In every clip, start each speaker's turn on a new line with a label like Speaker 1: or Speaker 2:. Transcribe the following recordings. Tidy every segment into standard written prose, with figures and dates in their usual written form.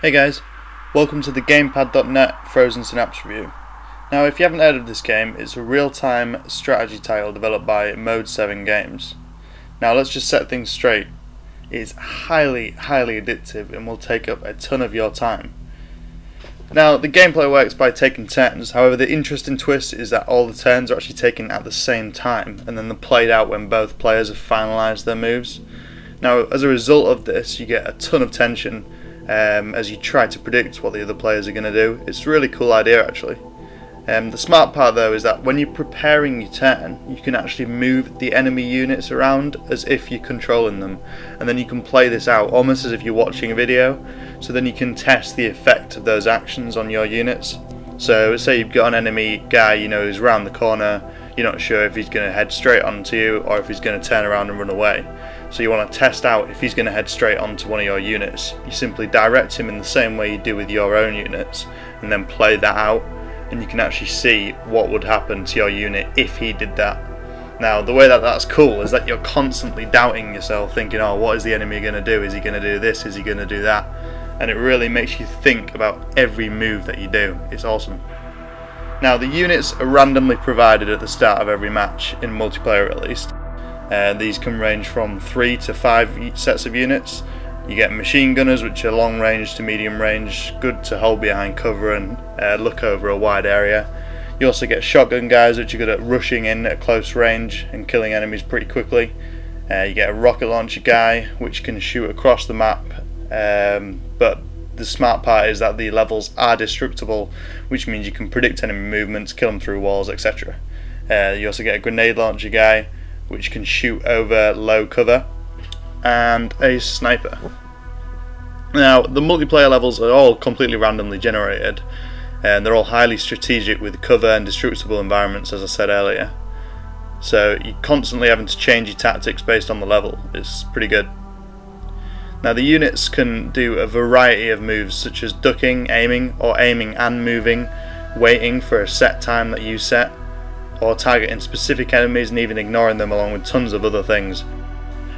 Speaker 1: Hey guys, welcome to the Gamepad.net Frozen Synapse review. Now if you haven't heard of this game, it's a real-time strategy title developed by Mode 7 Games. Now let's just set things straight. It's highly addictive and will take up a ton of your time. Now the gameplay works by taking turns, however the interesting twist is that all the turns are actually taken at the same time and then they're played out when both players have finalised their moves. Now as a result of this you get a ton of tension as you try to predict what the other players are going to do. It's a really cool idea actually. The smart part though is that when you're preparing your turn you can actually move the enemy units around as if you're controlling them, and then you can play this out almost as if you're watching a video, so then you can test the effect of those actions on your units. So say you've got an enemy guy who's around the corner, you're not sure if he's going to head straight onto you or if he's going to turn around and run away. So you want to test out if he's going to head straight onto one of your units. You simply direct him in the same way you do with your own units and then play that out, and you can actually see what would happen to your unit if he did that. Now the way that that's cool is that you're constantly doubting yourself, thinking, oh, what is the enemy going to do? Is he going to do this? Is he going to do that? And it really makes you think about every move that you do. It's awesome. Now the units are randomly provided at the start of every match, in multiplayer at least. These can range from 3 to 5 sets of units. You get machine gunners, which are long range to medium range, good to hold behind cover and look over a wide area. You also get shotgun guys, which are good at rushing in at close range and killing enemies pretty quickly. You get a rocket launcher guy, which can shoot across the map, but the smart part is that the levels are destructible, which means you can predict enemy movements, kill them through walls, etc. You also get a grenade launcher guy, which can shoot over low cover, and a sniper. Now the multiplayer levels are all completely randomly generated, and they're all highly strategic with cover and destructible environments, as I said earlier. So you're constantly having to change your tactics based on the level. It's pretty good. Now the units can do a variety of moves such as ducking, aiming, or aiming and moving, waiting for a set time that you set, or targeting specific enemies and even ignoring them, along with tons of other things.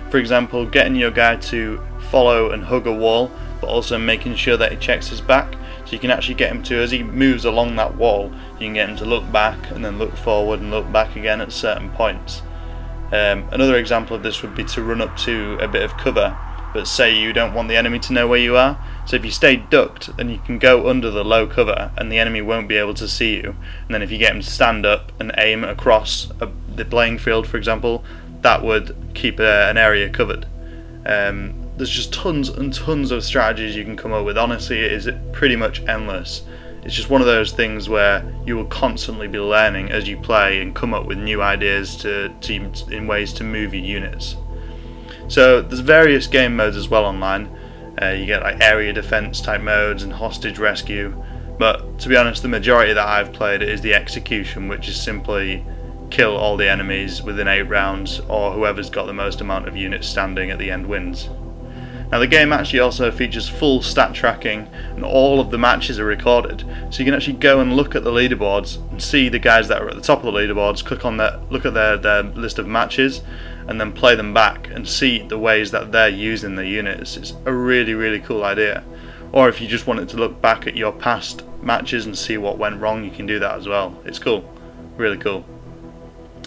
Speaker 1: For example, getting your guy to follow and hug a wall, but also making sure that he checks his back, so you can actually get him to, as he moves along that wall, you can get him to look back and then look forward and look back again at certain points. Another example of this would be to run up to a bit of cover, but say you don't want the enemy to know where you are, so if you stay ducked then you can go under the low cover and the enemy won't be able to see you, and then if you get him to stand up and aim across the playing field, for example, that would keep an area covered. There's just tons and tons of strategies you can come up with. Honestly, it is pretty much endless. It's just one of those things where you will constantly be learning as you play and come up with new ideas in ways to move your units. So there's various game modes as well online. You get like area defense type modes and hostage rescue, but to be honest the majority that I've played is the execution, which is simply kill all the enemies within 8 rounds, or whoever's got the most amount of units standing at the end wins. Now the game actually also features full stat tracking, and all of the matches are recorded, so you can actually go and look at the leaderboards and see the guys that are at the top of the leaderboards, click on that, look at their list of matches, and then play them back and see the ways that they're using the units. It's a really cool idea. Or if you just wanted to look back at your past matches and see what went wrong, you can do that as well. It's cool, really cool.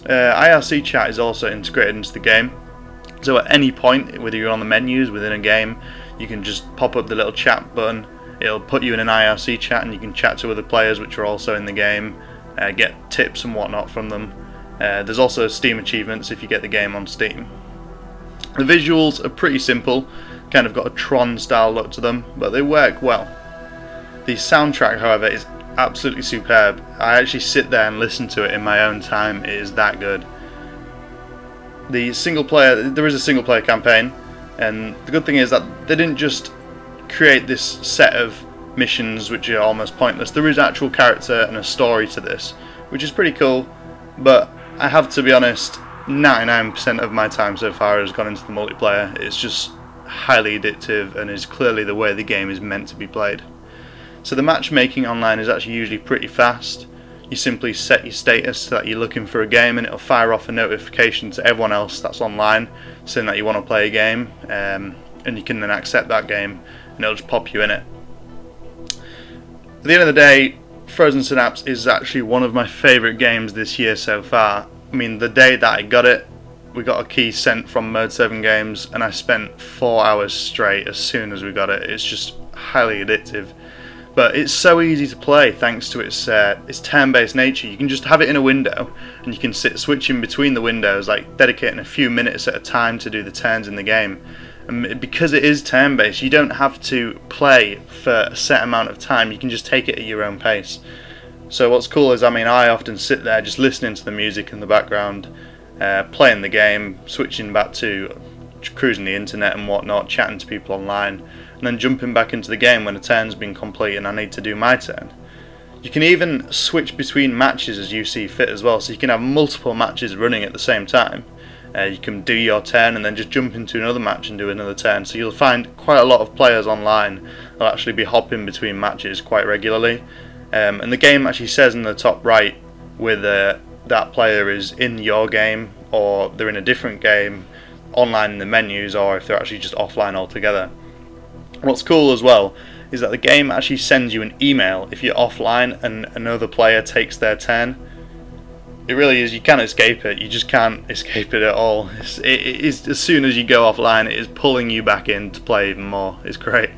Speaker 1: Irc Chat is also integrated into the game, so at any point, whether you're on the menus within a game, you can just pop up the little chat button, it'll put you in an Irc chat and you can chat to other players which are also in the game, get tips and whatnot from them. There's also Steam achievements if you get the game on Steam. The visuals are pretty simple, kind of got a Tron style look to them, but they work well. The soundtrack, however, is absolutely superb. I actually sit there and listen to it in my own time. It is that good. There is a single player campaign, and the good thing is that they didn't just create this set of missions which are almost pointless. There is actual character and a story to this, which is pretty cool, but I have to be honest, 99% of my time so far has gone into the multiplayer. It's just highly addictive and is clearly the way the game is meant to be played. So the matchmaking online is actually usually pretty fast. You simply set your status so that you're looking for a game and it'll fire off a notification to everyone else that's online saying that you want to play a game, and you can then accept that game and it'll just pop you in it. the end of the day, Frozen Synapse is actually one of my favourite games this year so far. I mean, the day that I got it, we got a key sent from Mode 7 Games, and I spent 4 hours straight as soon as we got it. It's just highly addictive. But it's so easy to play thanks to its turn-based nature. You can just have it in a window, and you can sit switching between the windows, like dedicating a few minutes at a time to do the turns in the game. And because it is turn-based, you don't have to play for a set amount of time. You can just take it at your own pace. So what's cool is, I mean, I often sit there just listening to the music in the background, playing the game, switching back to cruising the internet and whatnot, chatting to people online, and then jumping back into the game when a turn's been complete and I need to do my turn. You can even switch between matches as you see fit as well, so you can have multiple matches running at the same time. You can do your turn and then just jump into another match and do another turn, so you'll find quite a lot of players online will actually be hopping between matches quite regularly. And the game actually says in the top right whether that player is in your game or they're in a different game, online in the menus, or if they're actually just offline altogether. What's cool as well is that the game actually sends you an email if you're offline and another player takes their turn. It really is, you can't escape it, you just can't escape it at all. It is, as soon as you go offline, it is pulling you back in to play even more. It's great.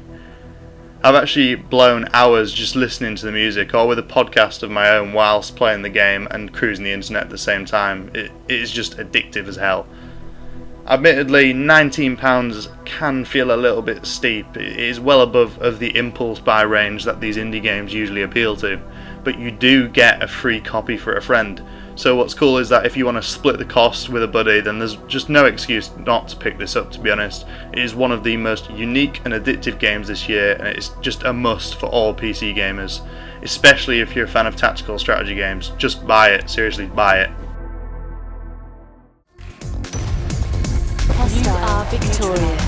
Speaker 1: I've actually blown hours just listening to the music or with a podcast of my own whilst playing the game and cruising the internet at the same time. It is just addictive as hell. Admittedly, £19 can feel a little bit steep. It is well above of the impulse buy range that these indie games usually appeal to, but you do get a free copy for a friend. So what's cool is that if you want to split the cost with a buddy, then there's just no excuse not to pick this up, to be honest. It is one of the most unique and addictive games this year, and it's just a must for all PC gamers, especially if you're a fan of tactical strategy games. Just buy it, seriously, buy it.
Speaker 2: You are victorious.